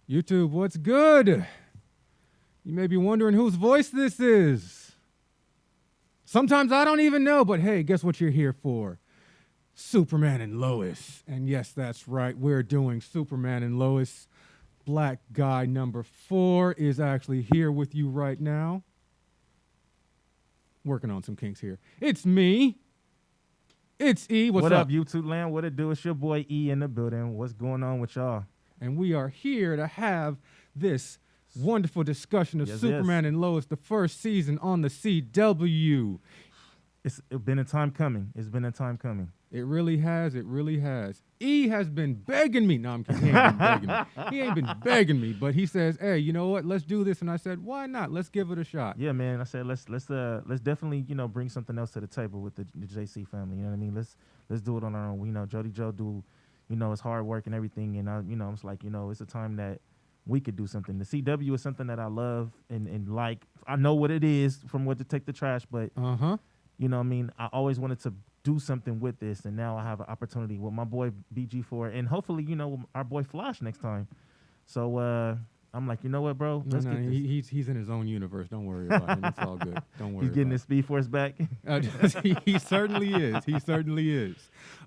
YouTube, what's good? You may be wondering whose voice this is. Sometimes I don't even know, but hey, guess what you're here for? Superman and Lois. And yes, that's right. We're doing Superman and Lois. Black guy number 4 is actually here with you right now. Working on some kinks here. It's me. It's E. What's what up? up, YouTube land? What it do? It's your boy E in the building. What's going on with y'all? And we are here to have this wonderful discussion of Yes, Superman and Lois, the first season on the CW. It's been a time coming. It's been a time coming. It really has. It really has. E has been begging me. No, I'm kidding. He ain't been begging me. He ain't been begging me, but he says, "Hey, you know what? Let's do this." And I said, "Why not? Let's give it a shot." Yeah, man. I said let's definitely bring something else to the table with the JC family. You know what I mean? Let's do it on our own. Jody Joe do his hard work and everything, and I it's like it's a time that we could do something. The CW is something that I love and like. I know what it is from what to take the trash, but you know what I mean? I always wanted to do something with this, and now I have an opportunity with my boy BG4 and hopefully, our boy Flash next time. So I'm like, you know what, bro? Let's get this. He's in his own universe. Don't worry about him. It's all good. Don't worry. He's getting about his Speed Force back. He certainly is. He certainly is.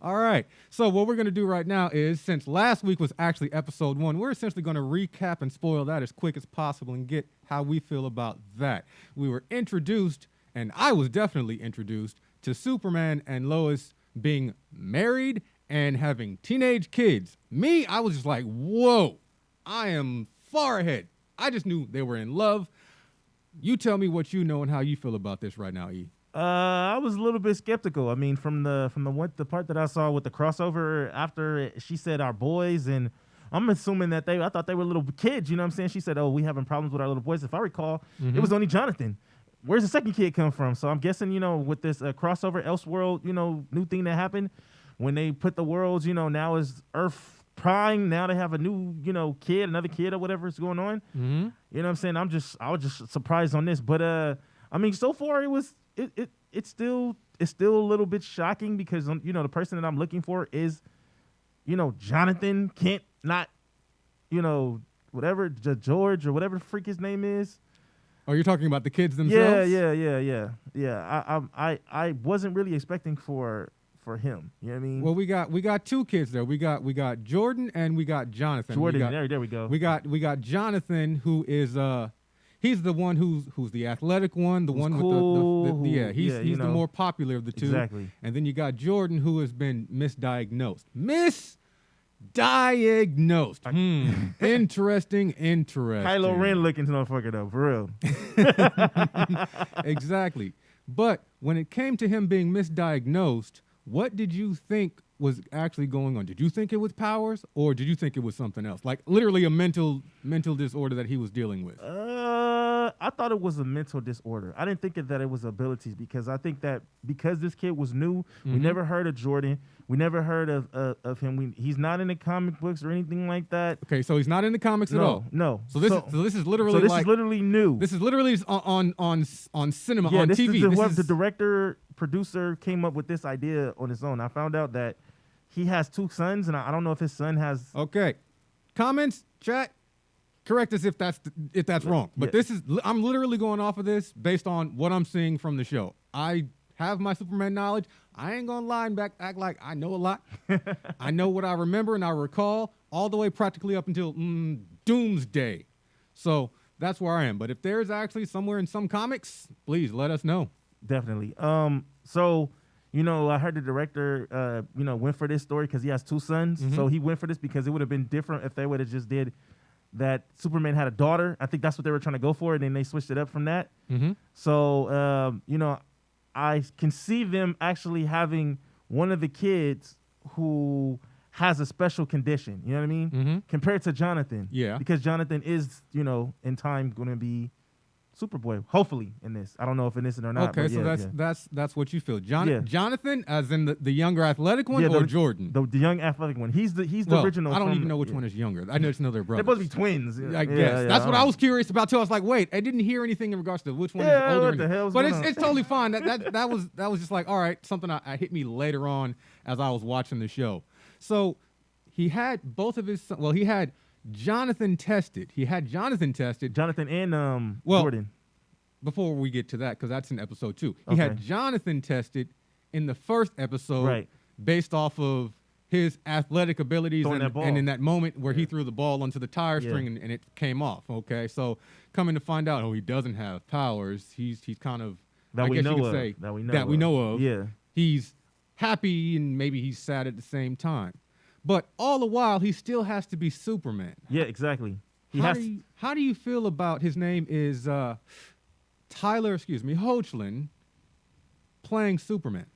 All right. So what we're going to do right now is, since last week was actually episode 1, we're essentially going to recap and spoil that as quick as possible and get how we feel about that. We were introduced, and I was definitely introduced, to Superman and Lois being married and having teenage kids. Me, I was just like, whoa, I am far ahead. I just knew they were in love. You tell me what you know and how you feel about this right now, E. I was a little bit skeptical. I mean, from the part that I saw with the crossover after she said our boys, and I'm assuming that I thought they were little kids. You know what I'm saying? She said, "Oh, we having problems with our little boys." If I recall, it was only Jonathan. Where's the second kid come from? So I'm guessing, with this crossover Elseworld, new thing that happened when they put the worlds, now is Earth Prime. Now they have a new, another kid or whatever is going on. Mm-hmm. You know what I'm saying? I was just surprised on this, but I mean, so far it's still a little bit shocking because the person that I'm looking for is, Jonathan Kent, not, whatever George or whatever the freak his name is. Oh, you're talking about the kids themselves? Yeah. I wasn't really expecting for him. You know what I mean? Well, we got 2 kids there. We got Jordan and we got Jonathan. There we go. We got Jonathan, who is he's the one who's the athletic one, the one cool, with the he's the more popular of the 2. Exactly. And then you got Jordan, who has been misdiagnosed. Interesting. Kylo Ren looking motherfucker though, for real. Exactly. But when it came to him being misdiagnosed, what did you think was actually going on? Did you think it was powers, or did you think it was something else? Like literally a mental disorder that he was dealing with? I thought it was a mental disorder. I didn't think that it was abilities, because I think that because this kid was new, we never heard of Jordan. We never heard of him. He's not in the comic books or anything like that. Okay, so he's not in the comics at all. No. So this is literally is literally new. This is literally on cinema, on this TV. Is the director producer came up with this idea on his own. I found out that he has 2 sons, and I don't know if his son has. Okay, comments, chat. Correct us if that's wrong. But I'm literally going off of this based on what I'm seeing from the show. I have my Superman knowledge. I ain't gonna lie and act like I know a lot. I know what I remember and I recall all the way practically up until Doomsday. So that's where I am. But if there's actually somewhere in some comics, please let us know. Definitely. So I heard the director went for this story because he has 2 sons. So he went for this because it would have been different if they would have just did that Superman had a daughter. I think that's what they were trying to go for, and then they switched it up from that. So, I can see them actually having one of the kids who has a special condition, you know what I mean? Compared to Jonathan. Yeah. Because Jonathan is, in time going to be Superboy, hopefully, in this. I don't know if in this or not. Okay, so that's what you feel. Jonathan, as in the younger athletic one, or Jordan? The young athletic one. He's the original. I don't even know which one is younger. I just know they're brothers. They're supposed to be twins. I guess. That's what I was curious about too. I was like, wait, I didn't hear anything in regards to which one is older. What the hell's but going on? It's totally fine. That was just like, all right, something I hit me later on as I was watching the show. So he had both of his. Well, he had Jonathan tested. He had Jonathan tested. Jonathan and Well, Jordan. Before we get to that, because that's in episode 2. He Okay. had Jonathan tested in the first episode Right. based off of his athletic abilities Throwing that ball. and in that moment where he threw the ball onto the tire Yeah. string and it came off. Okay, so coming to find out, he doesn't have powers. He's kind of That I we guess know you could of. say That we know of. Yeah. He's happy and maybe he's sad at the same time, but all the while he still has to be Superman. Yeah, exactly. How do you feel about his name is Tyler, Hoechlin playing Superman?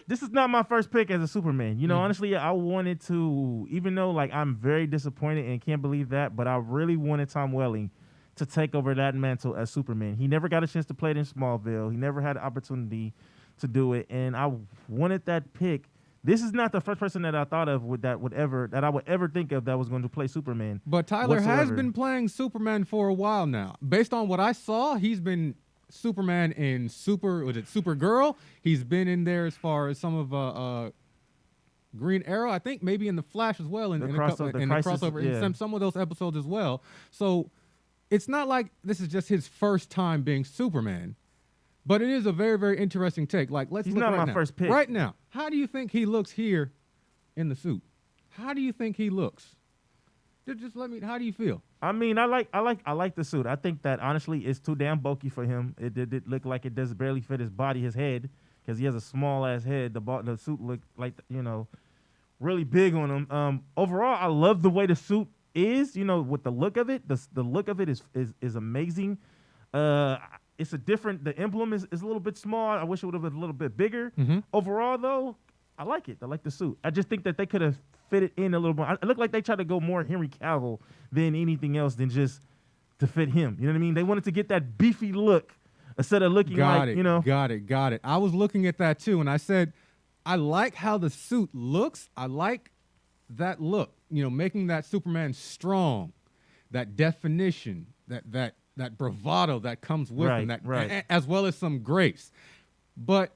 This is not my first pick as a Superman. You know, Mhm. honestly, I wanted to, even though like I'm very disappointed and can't believe that, but I really wanted Tom Welling to take over that mantle as Superman. He never got a chance to play it in Smallville. He never had the opportunity to do it, and I wanted that pick. This is not the first person that I thought of that I would ever think of that was going to play Superman. But Tyler has whatsoever. been playing Superman for a while now. Based on what I saw, he's been Superman in Supergirl? He's been in there as far as some of Green Arrow, I think maybe in the Flash as well, in the crossover, yeah. in some of those episodes as well. So it's not like this is just his first time being Superman, but it is a very, very interesting take. Like, let's He's look not right my now. first pick. Right now, how do you think he looks here in the suit? How do you think he looks? Just let me. How do you feel? I mean, I like the suit. I think that honestly it's too damn bulky for him. It look like it does barely fit his body, his head, because he has a small ass head. The suit looked like really big on him. Overall, I love the way the suit is. With the look of it, the look of it is amazing. It's a different. The emblem is a little bit small. I wish it would have been a little bit bigger. Mm-hmm. Overall, though, I like it. I like the suit. I just think that they could have fit it in a little more. It looked like they tried to go more Henry Cavill than anything else than just to fit him. You know what I mean? They wanted to get that beefy look instead of looking Got it. I was looking at that too, and I said, I like how the suit looks. I like that look. Making that Superman strong, that definition, that bravado that comes with him, as well as some grace. But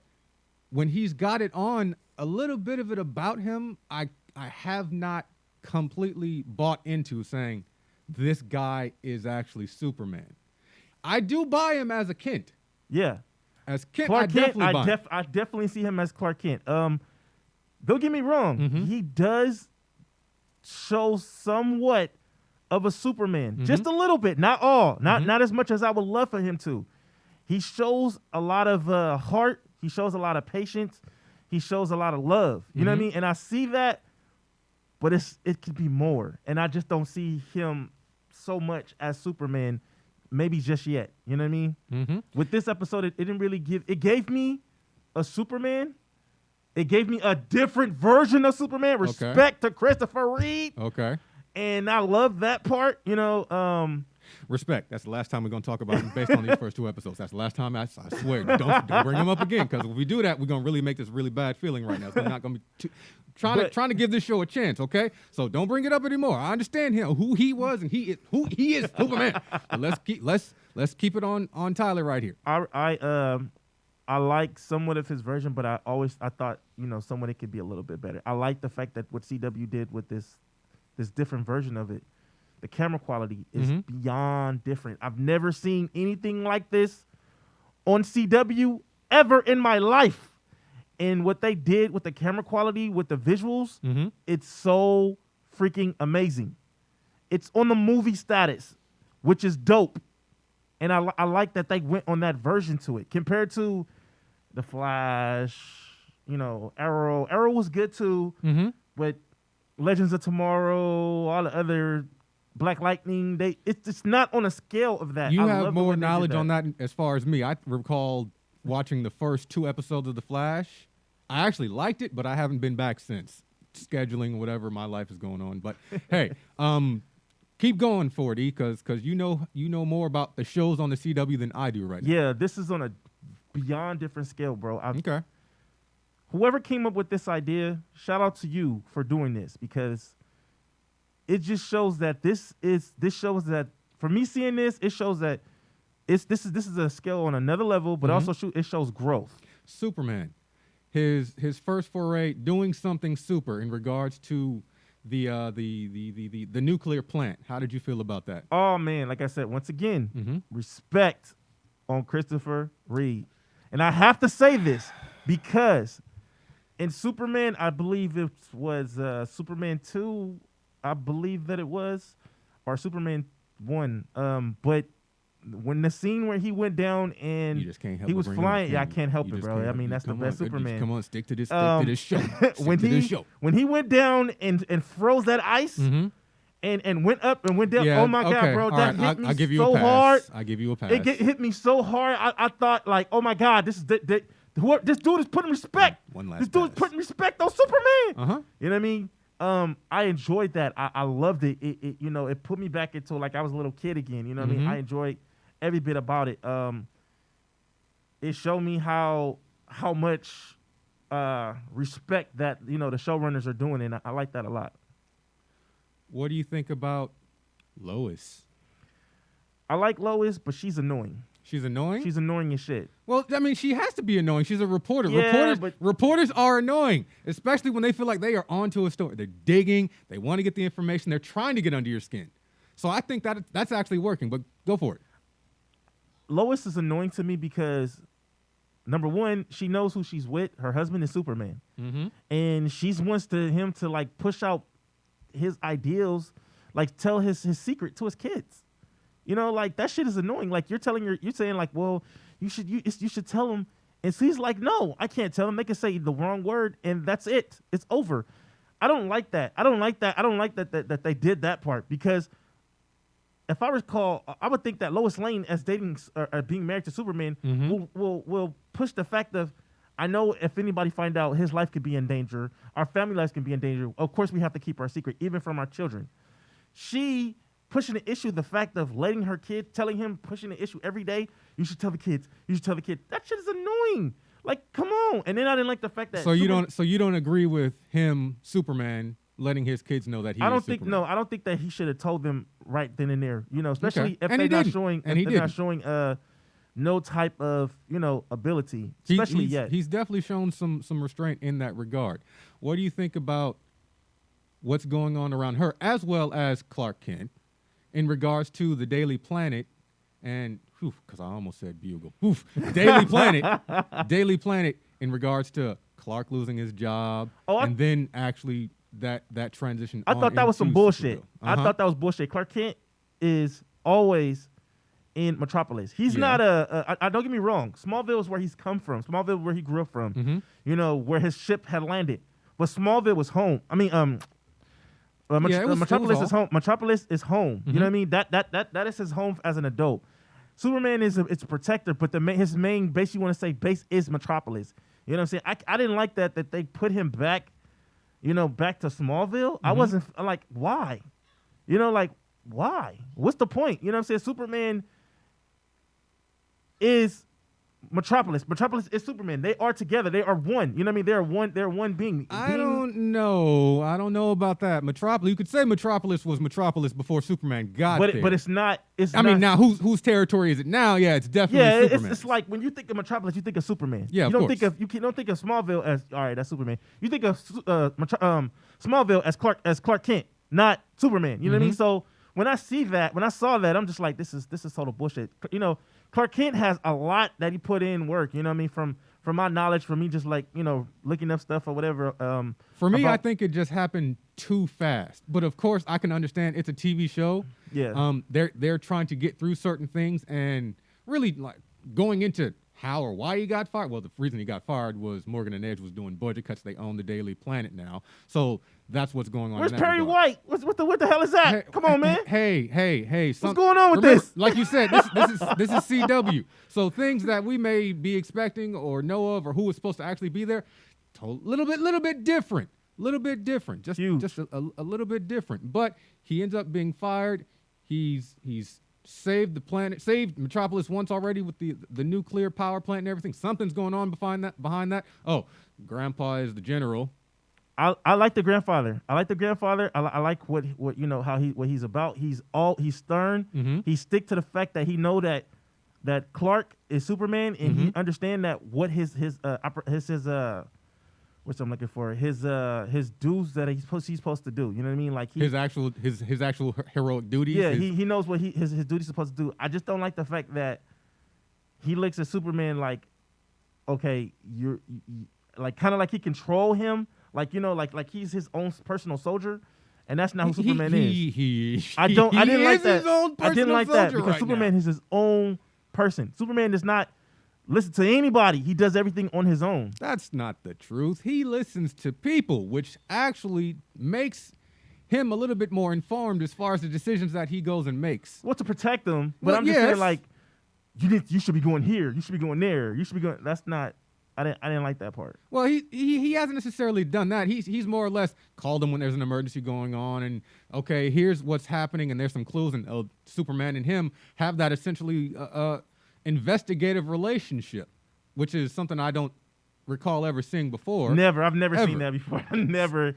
when he's got it on, a little bit of it about him, I have not completely bought into saying this guy is actually Superman. I do buy him as a Kent. Yeah. As Kent, Clark I Kent, definitely buy him. I definitely see him as Clark Kent. Don't get me wrong. Mm-hmm. He does show somewhat of a Superman. Mm-hmm. Just a little bit. Not all. Not as much as I would love for him to. He shows a lot of heart. He shows a lot of patience. He shows a lot of love. You know what I mean? And I see that, but it could be more. And I just don't see him so much as Superman, maybe just yet. You know what I mean? Mm-hmm. With this episode, it didn't really it gave me a Superman. It gave me a different version of Superman. Respect to Christopher Reeve. Okay. And I love that part, Respect. That's the last time we're going to talk about him based on these first 2 episodes. That's the last time. I swear. Don't bring him up again, because if we do that, we're going to really make this really bad feeling right now. So we're not going to be trying to give this show a chance, okay? So don't bring it up anymore. I understand who he was, and he is Superman. But let's keep it on Tyler right here. I like somewhat of his version, but I thought, somewhat it could be a little bit better. I like the fact that what CW did with this different version of it. The camera quality is beyond different. I've never seen anything like this on CW ever in my life. And what they did with the camera quality, with the visuals, it's so freaking amazing. It's on the movie status, which is dope. And I like that they went on that version to it compared to The Flash, Arrow. Arrow was good too, but Legends of Tomorrow, all the other Black Lightning, it's not on a scale of that. You have more knowledge on that as far as me. I recall watching the first 2 episodes of The Flash. I actually liked it, but I haven't been back since. Scheduling, whatever, my life is going on. But hey, keep going, 40, because you know more about the shows on the CW than I do right now. Yeah, this is on a beyond different scale, bro. Okay. Whoever came up with this idea, shout out to you for doing this, because it just shows that this shows that, for me seeing this, it shows that this is a scale on another level, but also it shows growth. Superman, his first foray doing something super in regards to the nuclear plant. How did you feel about that? Oh man, like I said, once again, Mm-hmm. respect on Christopher Reeve. And I have to say this because in Superman, I believe it was Superman 2, I believe that it was, or Superman 1. But when the scene where he went down and You just can't help he but was bring it up, flying, can I you? can't help You it, just bro. can't I help- mean, you- that's the come best on, Superman. Come on, stick to this show. when Stick to this show. he went down and froze that ice Mm-hmm. and went up and went down. Yeah, oh my okay. God, bro, All that right, hit me I'll give you so a pass. hard. I'll give you a pass. Hit me so hard. I thought like, oh my God, this dude is putting respect. One last This dude is pass. putting respect on Superman. Uh-huh. You know what I mean? I enjoyed that. I loved it. It you know, it put me back into like I was a little kid again. You know what I mean? I enjoyed every bit about it. It showed me how much respect that, you know, the showrunners are doing, and I like that a lot. What do you think about Lois? I like Lois, but she's annoying. She's annoying? She's annoying as shit. Well, I mean, she has to be annoying. She's a reporter. Yeah, Reporters are annoying, especially when they feel like they are onto a story. They're digging. They want to get the information. They're trying to get under your skin. So I think that's actually working, but go for it. Lois is annoying to me because, number one, she knows who she's with. Her husband is Superman. Mm-hmm. And she wants him to, like, push out his ideals, like, tell his secret to his kids. You know, like, that shit is annoying. Like, you're saying, like, well, you should tell him. And she's like, no, I can't tell him. They can say the wrong word, and that's it. It's over. I don't like that. I don't like that they did that part, because if I recall, I would think that Lois Lane, as dating or being married to Superman, will push the fact of, I know if anybody find out, his life could be in danger, our family lives can be in danger. Of course, we have to keep our secret, even from our children. She pushing the issue, the fact of letting her kid, telling him, pushing the issue every day. You should tell the kids. You should tell the kids. That shit is annoying. Like, come on. And then I didn't like the fact that. So you don't agree with him, Superman, letting his kids know that he. I don't is think Superman. I don't think that he should have told them right then and there. You know, especially Okay. if And they're he not didn't. showing. And If he they're not didn't. showing no type of, you know, ability, especially yet. He's definitely shown some restraint in that regard. What do you think about what's going on around her, as well as Clark Kent, in regards to the Daily Planet and, because I almost said Bugle, Daily Planet in regards to Clark losing his job, and then actually that transition. I thought that was some bullshit. Uh-huh. I thought that was bullshit. Clark Kent is always in Metropolis. He's not I don't get me wrong. Smallville is where he's come from. Smallville, where he grew up from. Mm-hmm. You know, where his ship had landed. But Smallville was home. I mean, Metropolis is home. Metropolis is home. Mm-hmm. You know what I mean? That is his home as an adult. Superman is it's a protector, but his main base, you want to say base, is Metropolis. You know what I'm saying? I didn't like that they put him back, you know, back to Smallville. I wasn't like, why? You know, like, why? What's the point? You know what I'm saying? Superman is Metropolis. Metropolis is Superman. They are together. They are one. You know what I mean? They're one being. I don't know about that. Metropolis. You could say Metropolis was Metropolis before Superman got there. But it's not. I mean, now whose territory is it now? Yeah, it's definitely Superman. It's like when you think of Metropolis, you think of Superman. Yeah, you don't think of Smallville as, all right, that's Superman. You think of Smallville as Clark Kent, not Superman. You know what I mean? So when I saw that, I'm just like, this is total bullshit. You know, Clark Kent has a lot that he put in work. You know what I mean? From my knowledge, from me just like, you know, looking up stuff or whatever. For me, I think it just happened too fast. But of course, I can understand it's a TV show. Yeah. They're trying to get through certain things, and really like going into how or why he got fired. Well, the reason he got fired was Morgan and Edge was doing budget cuts. They own the Daily Planet now, so that's what's going on. Where's Perry White? What the hell is that? Hey, come on, man. Hey. What's going on with this? Like you said, this is CW. So things that we may be expecting or know of, or who was supposed to actually be there, little bit different. Just a little bit different. But he ends up being fired. He's saved the planet, saved Metropolis once already with the nuclear power plant and everything. Something's going on behind that. Oh, Grandpa is the general. I like the grandfather. I like what you know, what he's about. He's stern. Mm-hmm. He stick to the fact that he know that Clark is Superman, and he understand that what his What's I'm looking for? His dues that he's supposed to do. You know what I mean? Like his actual heroic duties. Yeah, he knows what his duty's supposed to do. I just don't like the fact that he looks at Superman like, okay, you like kind of like he control him, like like he's his own personal soldier, and that's not who Superman is. I didn't like that. I didn't like that because right Superman now. is his own person. Superman does not listen to anybody. He does everything on his own. That's not the truth. He listens to people, which actually makes him a little bit more informed as far as the decisions that he goes and makes. Well, to protect them, but Well, I'm just yes. saying, like, you should be going here. You should be going there. You should be going. That's not. I didn't like that part. Well, he hasn't necessarily done that. He's more or less called him when there's an emergency going on, and okay, here's what's happening, and there's some clues, and Superman and him have that essentially investigative relationship, which is something I don't recall ever seeing before. I've never Ever. seen that before. I've never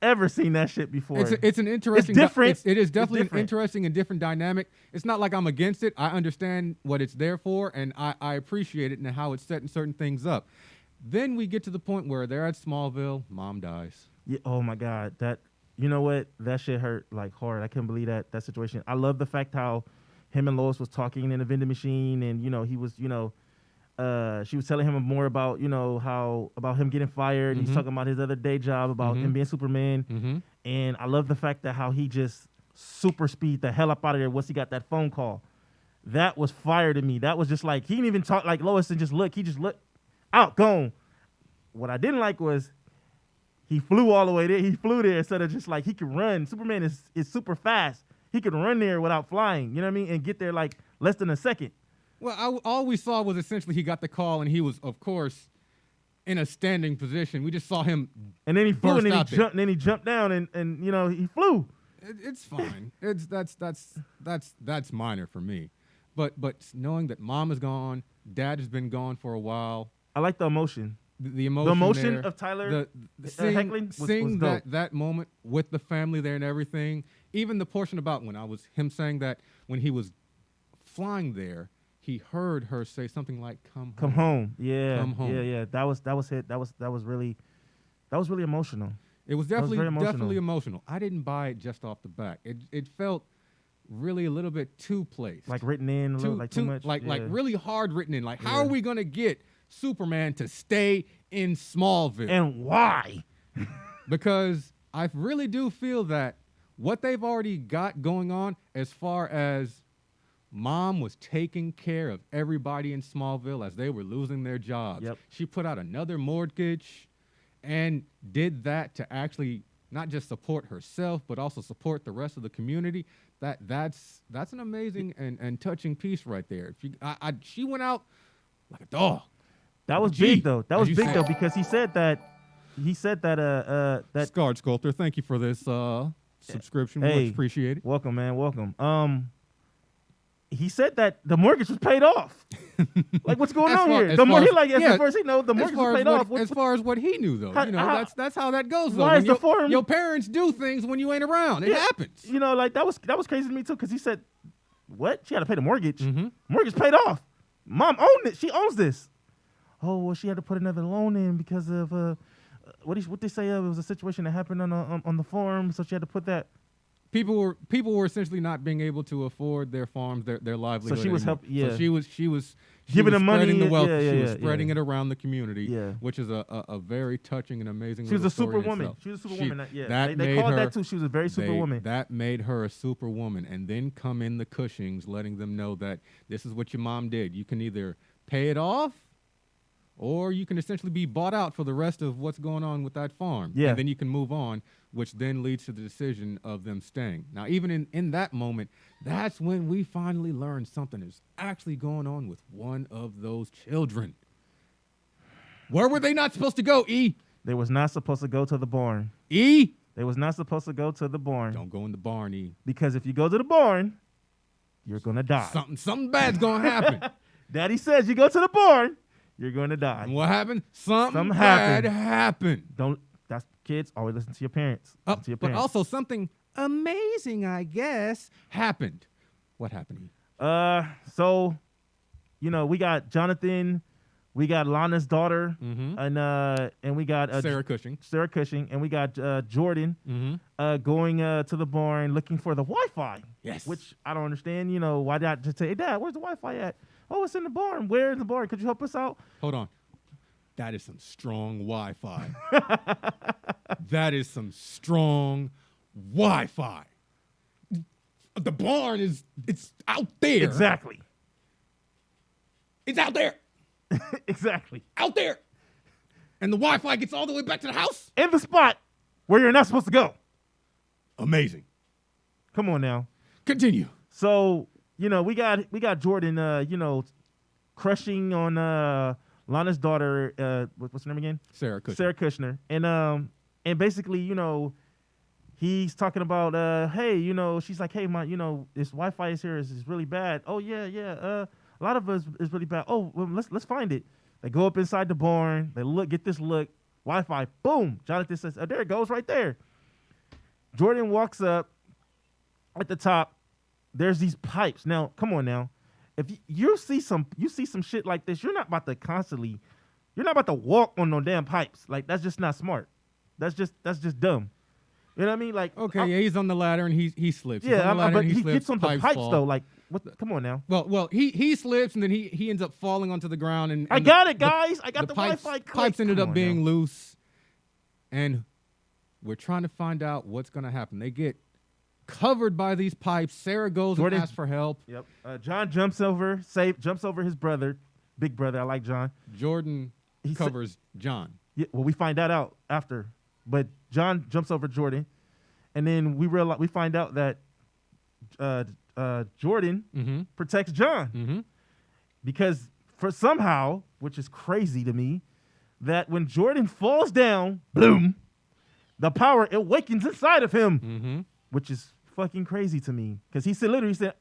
ever seen that shit before. It's an interesting. It's different. It is definitely different. an interesting and different dynamic. It's not like I'm against it. I understand what it's there for, and I appreciate it and how it's setting certain things up. Then we get to the point where they're at Smallville. Mom dies. Yeah, oh my God, you know what? That shit hurt like hard. I couldn't believe that situation. I love the fact how him and Lois was talking in the vending machine, and he was she was telling him more about about him getting fired. Mm-hmm. He's talking about his other day job, about him being Superman, Mm-hmm. and I love the fact that how he just super speed the hell up out of there once he got that phone call. That was fire to me. That was just like he didn't even talk like Lois and just look. He just looked out, gone. What I didn't like was he flew all the way there. He flew there instead of just like he could run. Superman is super fast. He could run there without flying. You know what I mean? And get there like less than a second. Well, all we saw was essentially he got the call, and he was, of course, in a standing position. We just saw him. And then he flew, burst and then out he there. jumped, and then he jumped down, and he flew. It's fine. That's minor for me. But knowing that mom is gone, dad has been gone for a while. I like the emotion. The emotion. The emotion there, of Tyler heckling was seeing dope. that moment with the family there and everything. Even the portion about when him saying that when he was flying there, he heard her say something like "Come home." Yeah, Come home. Yeah. That was hit. That was really emotional. It was very definitely emotional. emotional. I didn't buy it just off the back. It felt really a little bit too placed, Like written in, too much. like yeah. really hard written in. Like, how Yeah. are we gonna get Superman to stay in Smallville? And why? Because I really do feel that what they've already got going on, as far as mom was taking care of everybody in Smallville as they were losing their jobs. Yep. She put out another mortgage and did that to actually not just support herself, but also support the rest of the community. That's an amazing and touching piece right there. She went out like a dog. That was Gee, big though. That was as you big said. though because he said that that Scarred Sculptor, thank you for this subscription. Hey. Much appreciated. welcome, man, welcome. He said that the mortgage was paid off. Like, what's going on here? The mortgage, like, at first he know the mortgage was paid off. As far as what he knew, though, that's how that goes. Though. Why When is the form? your parents do things when you ain't around. It happens. Like that was crazy to me too because he said, "What? She had to pay the mortgage. Mhm. Mortgage paid off. Mom owned it. She owns this. Oh well, she had to put another loan in because of what they say. It was a situation that happened on the farm, so she had to put that. People were essentially not being able to afford their farms, their livelihood. So she was anymore. yeah. So she was Giving them money, spreading the wealth. yeah, she was yeah, spreading yeah. it around the community. Yeah. Which is a very touching and amazing. She was a little story in superwoman. itself. She was a superwoman. Yeah, That they made called her, that too. She was a very superwoman. That made her a superwoman. And then come in the Cushings, letting them know that this is what your mom did. You can either pay it off, or you can essentially be bought out for the rest of what's going on with that farm. Yeah. And then you can move on, which then leads to the decision of them staying. Now, even in that moment, that's when we finally learn something is actually going on with one of those children. Where were they not supposed to go, E? They was not supposed to go to the barn. E? They was not supposed to go to the barn. Don't go in the barn, E. Because if you go to the barn, you're gonna die. Something bad's going to happen. Daddy says you go to the barn, you're gonna die. And what happened? Something happened. bad happened. Don't. That's kids. Always listen to your parents. Listen to your But parents. also something amazing, I guess, happened. What happened? So, we got Jonathan, We got Lana's daughter, and we got Sarah Cushing. Sarah Cushing, and we got Jordan going to the barn looking for the Wi-Fi. Yes. Which I don't understand. You know, why did I just say, hey, Dad, where's the Wi-Fi at? Oh, it's in the barn. Where in the barn? Could you help us out? Hold on. That is some strong Wi-Fi. That is some strong Wi-Fi. The barn it's out there. Exactly. It's out there. Exactly. Out there. And the Wi-Fi gets all the way back to the house? In the spot where you're not supposed to go. Amazing. Come on now. Continue. So, you know, we got Jordan, you know, crushing on Lana's daughter, what's her name again? Sarah Cushing. Sarah Kushner. And basically, you know, he's talking about, hey, you know, she's like, hey, you know, this Wi-Fi is here is really bad. Oh, yeah. A lot of us is really bad. Oh, well, let's find it. They go up inside the barn. They get this look. Wi-Fi, boom. Jonathan says, oh, there it goes right there. Jordan walks up at the top. There's these pipes. Now, come on now. If you see some shit like this, you're not about to walk on no damn pipes. Like, that's just not smart. That's just dumb. You know what I mean? Like, okay, yeah, he's on the ladder and he slips. Yeah, but he slips, gets on the pipes though. Like, what? Come on now. Well, he slips and then he ends up falling onto the ground and I got it, guys. I got the Wi-Fi. Pipes ended up being loose, and we're trying to find out what's gonna happen. They get covered by these pipes. Sarah goes and asks for help. Yep. John jumps over his brother, big brother. I like John. Jordan covers John. Yeah. Well, we find that out after. But John jumps over Jordan, and then we find out that Jordan protects John because for somehow, which is crazy to me, that when Jordan falls down, boom, the power awakens inside of him, which is fucking crazy to me because he literally said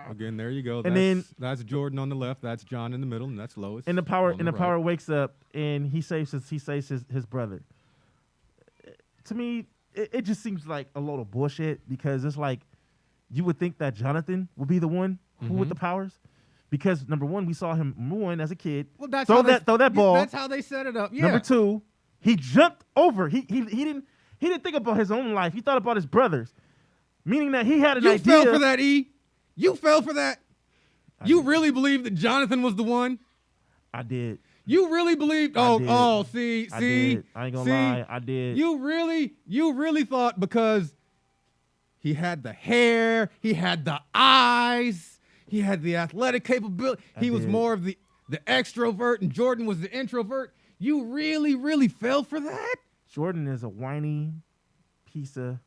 Again, there you go. That's Jordan on the left, that's John in the middle, and that's Lois. And the power wakes up and he saves his brother. To me, it just seems like a load of bullshit because it's like you would think that Jonathan would be the one who with the powers. Because number one, we saw him ruin as a kid. Well, that's throw that ball. That's how they set it up. Yeah. Number two, he jumped over. He didn't think about his own life. He thought about his brothers, meaning that he had an idea. You fell for that, E. You fell for that. You really believed that Jonathan was the one? I did. You really believed? See. I did. I ain't gonna lie. I did. You really thought because he had the hair, he had the eyes, he had the athletic capability. He was more of the extrovert, and Jordan was the introvert. You really fell for that? Jordan is a whiny piece of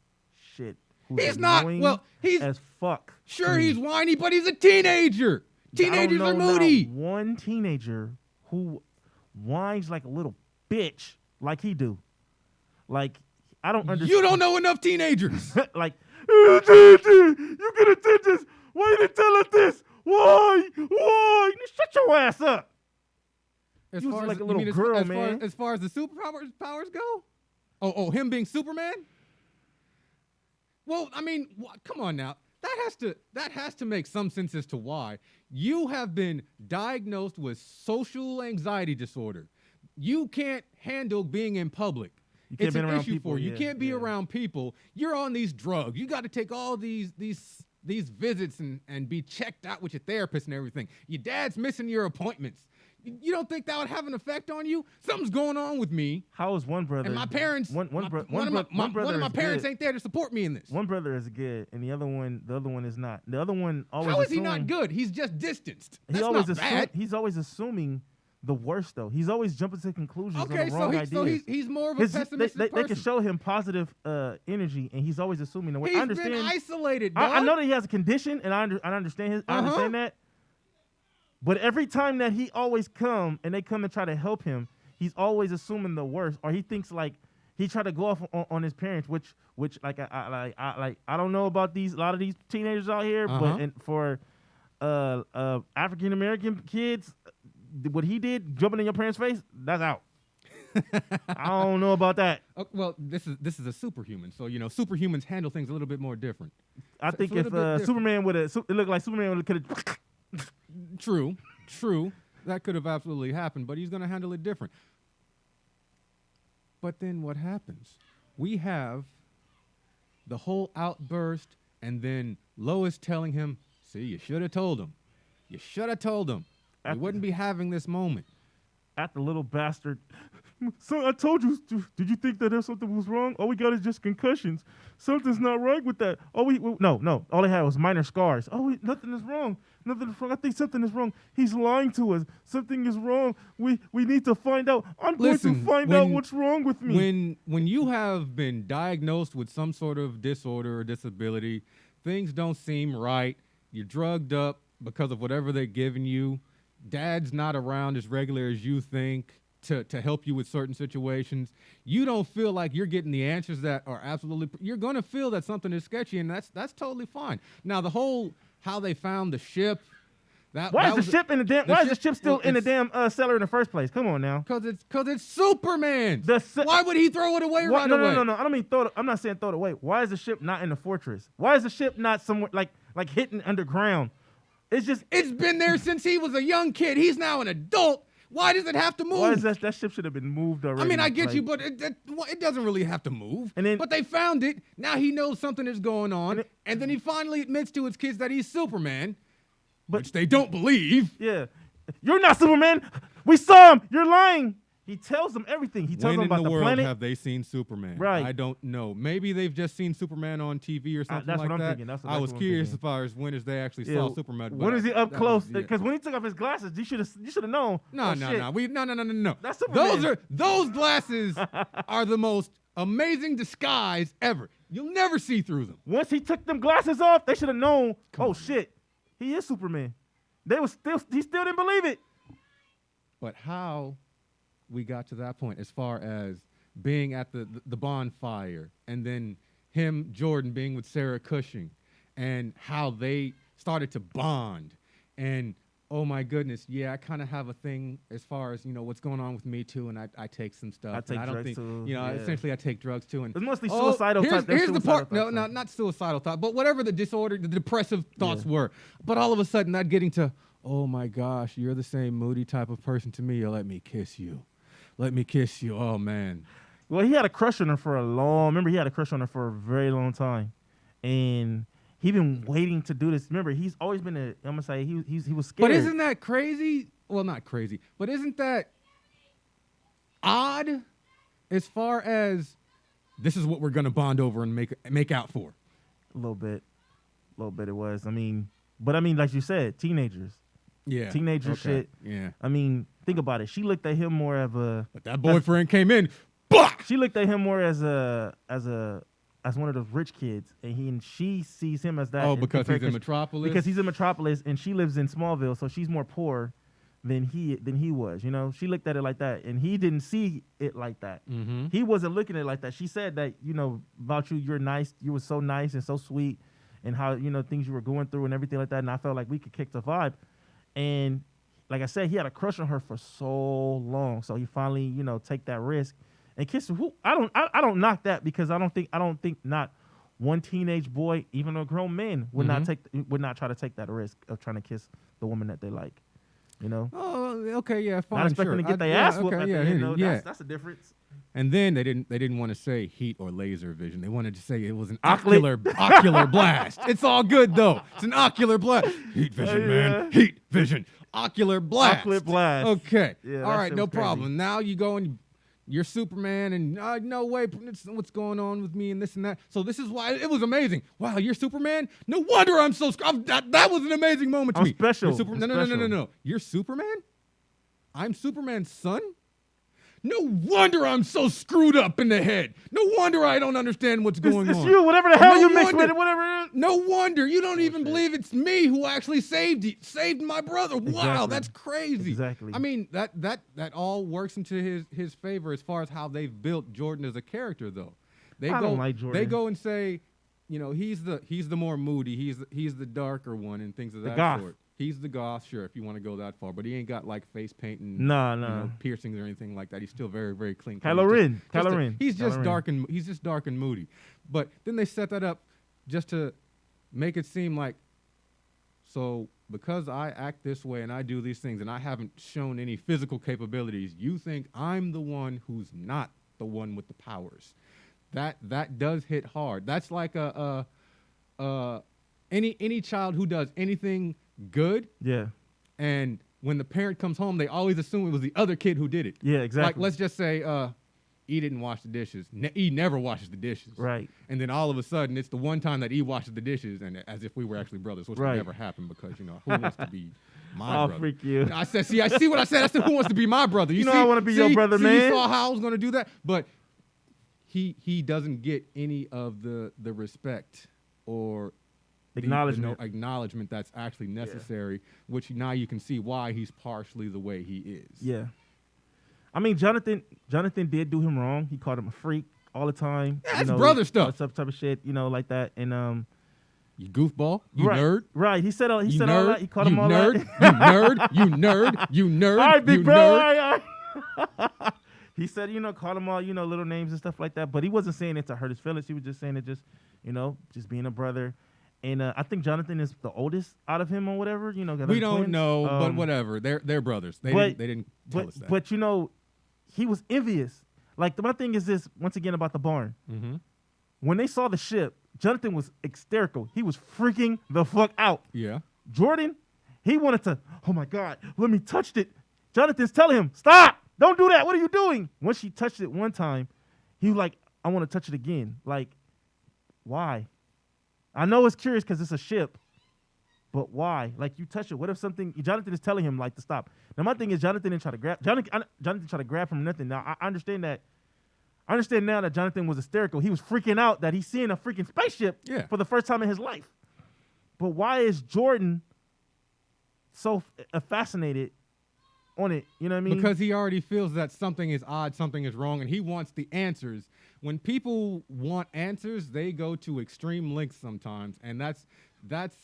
shit. He's not. Well, he's as fuck. Sure, he's whiny, but he's a teenager. Teenagers are moody. Not one teenager who whines like a little bitch like he do. Like, I don't understand. You don't know enough teenagers. Like, you could have did this. Why you didn't tell us this? Why? Shut your ass up. As you far was like as, a little mean, girl, man. As far as the superpowers go? Oh, him being Superman? Well, I mean, come on now. That has to make some sense as to why. You have been diagnosed with social anxiety disorder. You can't handle being in public. It's an issue for you. You can't be around people. You're on these drugs. You got to take all these visits and be checked out with your therapist and everything. Your dad's missing your appointments. You don't think that would have an effect on you? Something's going on with me. How is one brother? And my parents. One of my parents ain't there to support me in this. One brother is good, and the other one is not. The other one always. How is he not good? He's just distanced. That's not bad. He's always assuming the worst, though. He's always jumping to conclusions on the wrong ideas. So he's more of a pessimistic person. They can show him positive energy, and he's always assuming the worst. He's I understand. Been isolated. I know that he has a condition, and I understand I understand that. But every time that he always come and they come and try to help him, he's always assuming the worst, or he thinks like he tried to go off on his parents, which like I don't know about a lot of these teenagers out here, but for African American kids, what he did, jumping in your parents' face, that's out. I don't know about that. Well, this is a superhuman, so superhumans handle things a little bit more different. I think if Superman it looked like Superman could have True. That could have absolutely happened, but he's going to handle it different. But then what happens? We have the whole outburst, and then Lois telling him, see, you should have told him. You should have told him. We wouldn't be having this moment. At the little bastard. So I told you. Did you think that if something was wrong? All we got is just concussions. Something's not right with that. No. All they had was minor scars. Nothing is wrong. Nothing is wrong. I think something is wrong. He's lying to us. Something is wrong. We need to find out. I'm going to find out what's wrong with me. When you have been diagnosed with some sort of disorder or disability, things don't seem right. You're drugged up because of whatever they're giving you. Dad's not around as regular as you think to help you with certain situations. You don't feel like you're getting the answers that are absolutely. You're going to feel that something is sketchy, and that's totally fine. Now, the whole how they found the ship. Why is the ship still in the damn cellar in the first place? Come on now. Because it's Superman. Why would he throw it away right away? No. I don't mean throw it. I'm not saying throw it away. Why is the ship not in the fortress? Why is the ship not somewhere like hidden underground? It's been there since he was a young kid. He's now an adult. Why does it have to move? Why is that ship should have been moved already? I mean, I get you, but it doesn't really have to move. But they found it. Now he knows something is going on. And then he finally admits to his kids that he's Superman, which they don't believe. Yeah. You're not Superman. We saw him. You're lying. He tells them everything. He tells them about the planet. When in the world have they seen Superman? Right. I don't know. Maybe they've just seen Superman on TV or something that's like what I'm that. thinking. I was curious as far as when is they actually saw Superman. When is he up close? Because when he took off his glasses, you should have known. No. That's Superman. Those glasses are the most amazing disguise ever. You'll never see through them. Once he took them glasses off, they should have known. Shit, he is Superman. He still didn't believe it. But how we got to that point as far as being at the bonfire and then him, Jordan, being with Sarah Cushing and how they started to bond. And, oh, my goodness, yeah, I kind of have a thing as far as, what's going on with me, too, and I take some stuff. I take drugs, too. Essentially I take drugs, too. And it's mostly suicidal type. Here's the part. No, not suicidal thought, but whatever the disorder, the depressive thoughts were. But all of a sudden that getting to, oh, my gosh, you're the same moody type of person to me. Let me kiss you. Let me kiss you. Oh, man. Well, he had a crush on her for he had a crush on her for a very long time. And he been waiting to do this. Remember, he's always been I'm going to say he was scared. But isn't that crazy? Well, not crazy. But isn't that odd as far as this is what we're going to bond over and make out for? A little bit it was. I mean, like you said, teenagers. Yeah. Teenager shit. Yeah. I mean, think about it. She looked at him more of a. But that boyfriend came in. Bah! She looked at him more as one of those rich kids, and she sees him as that. Oh, because he's in Metropolis. Because he's in Metropolis, and she lives in Smallville, so she's more poor than he was. She looked at it like that, and he didn't see it like that. Mm-hmm. He wasn't looking at it like that. She said that about you, you're nice. You were so nice and so sweet, and how things you were going through and everything like that. And I felt like we could kick the vibe. And like I said, he had a crush on her for so long. So he finally, take that risk and kiss her. I don't knock that, because I don't think not one teenage boy, even a grown man, would not try to take that risk of trying to kiss the woman that they like. Oh, okay, yeah, fine. Not expecting to get their ass whooped. Okay, that's the difference. And then they didn't want to say heat or laser vision. They wanted to say it was an ocular blast. It's all good though. It's an ocular blast. Heat vision, man. Heat vision. Ocular blast. Ocular blast. Okay. Yeah, all right, no problem. Crazy. Now you go and you're Superman, and no way, what's going on with me and this and that. So this is why it was amazing. Wow, you're Superman? No wonder I'm so that was an amazing moment to me. Special. No. You're Superman? I'm Superman's son? No wonder I'm so screwed up in the head. No wonder I don't understand what's going on. It's you, whatever the hell you mixed with it, whatever it is. No wonder you don't even believe it's me who actually saved my brother. Wow, Exactly. That's crazy. Exactly. I mean, that all works into his favor as far as how they've built Jordan as a character, though. I don't like Jordan. They go and say, he's the more moody, he's the darker one and things of that sort. He's the goth, sure, if you want to go that far, but he ain't got like face painting, no, piercings or anything like that. He's still very, very clean. Kylo Ren. He's just dark and moody. But then they set that up just to make it seem like, so because I act this way and I do these things and I haven't shown any physical capabilities, you think I'm the one who's not the one with the powers. That does hit hard. That's like any child who does anything good, Yeah. and when the parent comes home, they always assume it was the other kid who did it. Yeah, exactly. Like, let's just say E didn't wash the dishes. E never washes the dishes. Right. And then all of a sudden, it's the one time that E washes the dishes, and as if we were actually brothers, which would never happen because, you know, who wants to be my brother? Freak you. I said, I see what I said. I said, who wants to be my brother? You know I wanna be your brother, man. You saw how I was going to do that? But he doesn't get any of the respect or acknowledgement that's actually necessary, which now you can see why he's partially the way he is. Yeah. I mean, Jonathan did do him wrong. He called him a freak all the time. Yeah, that's brother stuff. Some type of shit, you know, like that. And you goofball, you right, nerd. Right. He said all nerd, that. He called him all nerd, that. you nerd, you nerd. All right, big you bro. Nerd. All right. He said, you know, called him all, you know, little names and stuff like that. But he wasn't saying it to hurt his feelings. He was just saying it just, you know, just being a brother. And I think Jonathan is the oldest out of him or whatever. You know, we don't twins. know, but whatever. They're brothers. They didn't tell us that. But you know, he was envious. Like my thing is this once again about the barn. Mm-hmm. When they saw the ship, Jonathan was hysterical. He was freaking the fuck out. Yeah. Jordan, he wanted to. Oh my God, let me touch it. Jonathan's telling him, stop. Don't do that. What are you doing? Once she touched it one time, he was like, I want to touch it again. Like, why? I know it's curious because it's a ship, but why? Like, you touch it. What if something? Jonathan is telling him like to stop. Now my thing is Jonathan didn't try to grab. Jonathan tried to grab from nothing. Now I understand that. I understand now that Jonathan was hysterical. He was freaking out that he's seeing a freaking spaceship for the first time in his life. But why is Jordan so fascinated on it? You know what I mean? Because he already feels that something is odd, something is wrong, and he wants the answers. When people want answers, they go to extreme lengths sometimes, and that's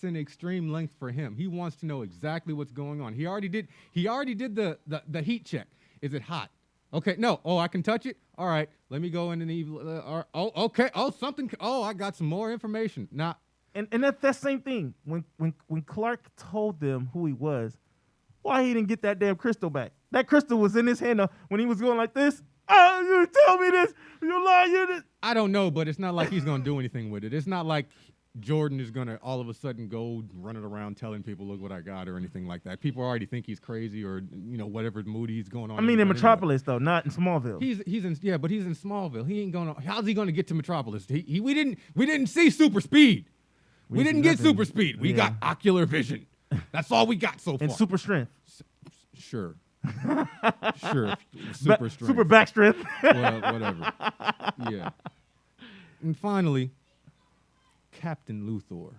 an extreme length for him. He wants to know exactly what's going on. He already did the heat check. Is it hot? Okay, no. Oh, I can touch it? All right, let me go in and okay. I got some more information. Now, and that's that same thing. When Clark told them who he was, why he didn't get that damn crystal back? That crystal was in his hand when he was going like this. Oh, you tell me this. You lie. I don't know, but it's not like he's going to do anything with it. It's not like Jordan is going to all of a sudden go running around telling people, look what I got or anything like that. People already think he's crazy or, you know, whatever mood he's going on. I mean, in Metropolis, though, not in Smallville. He's in Smallville. He ain't going to, how's he going to get to Metropolis? We didn't see super speed. We didn't get super speed. We got ocular vision. That's all we got so far. And super strength. Sure. Sure. Super strength. Super back strength. Well, whatever. Yeah. And finally, Captain Luthor.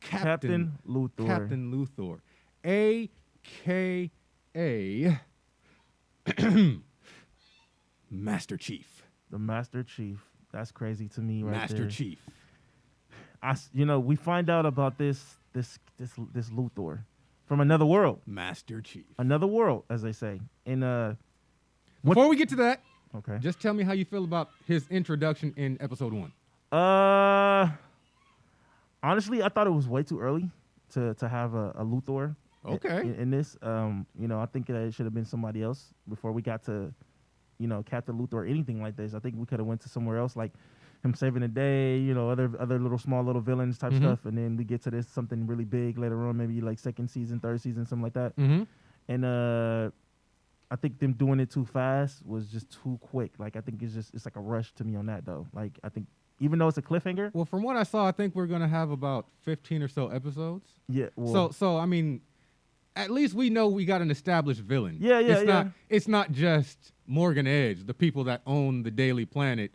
Captain Luthor. A.K.A. Master Chief. The Master Chief. That's crazy to me right Master there. Chief. We find out about this Luthor from another world. Master Chief. Another world, as they say. And before we get to that, okay, just tell me how you feel about his introduction in episode 1. Honestly, I thought it was way too early to have a Luthor. Okay. In this, I think that it should have been somebody else before we got to, Captain Luthor or anything like this. I think we could have went to somewhere else, like him saving the day, other little small little villains type stuff, and then we get to this something really big later on, maybe like second season, third season, something like that. Mm-hmm. And I think them doing it too fast was just too quick. Like I think it's like a rush to me on that though. Like I think even though it's a cliffhanger. Well, from what I saw, I think we're gonna have about 15 or so episodes. Yeah. Well, so I mean, at least we know we got an established villain. Yeah. It's not just Morgan Edge, the people that own the Daily Planet,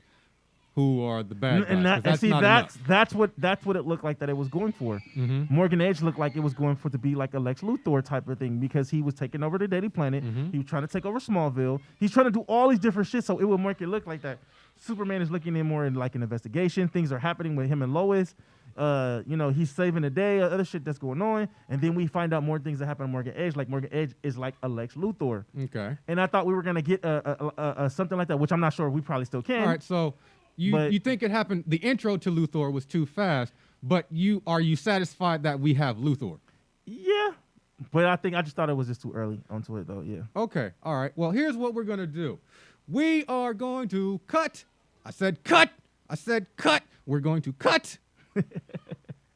who are the bad guys. That's what it looked like that it was going for. Mm-hmm. Morgan Edge looked like it was going for to be like a Lex Luthor type of thing because he was taking over the Daily Planet. Mm-hmm. He was trying to take over Smallville. He's trying to do all these different shit so it would make it look like that. Superman is looking in more in like an investigation. Things are happening with him and Lois. He's saving the day, other shit that's going on. And then we find out more things that happen to Morgan Edge. Like Morgan Edge is like a Lex Luthor. Okay. And I thought we were going to get something like that, which I'm not sure we probably still can. All right, so you think it happened, the intro to Luthor was too fast, but are you satisfied that we have Luthor? Yeah. But I just thought it was just too early onto it though. Yeah. Okay. All right. Well, here's what we're going to do. We are going to cut. I said cut. I said cut. We're going to cut.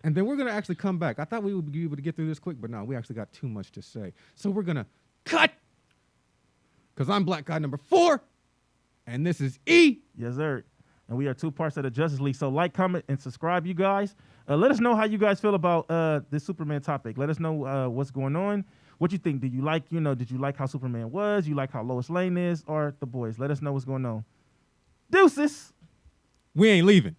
And then we're going to actually come back. I thought we would be able to get through this quick, but no, we actually got too much to say. So we're going to cut. Because I'm Black Guy number 4. And this is E. Yes, sir. And we are 2 parts of the Justice League. So like, comment, and subscribe, you guys. Let us know how you guys feel about this Superman topic. Let us know what's going on. What you think? Do you like, did you like how Superman was? You like how Lois Lane is? Or the boys? Let us know what's going on. Deuces. We ain't leaving.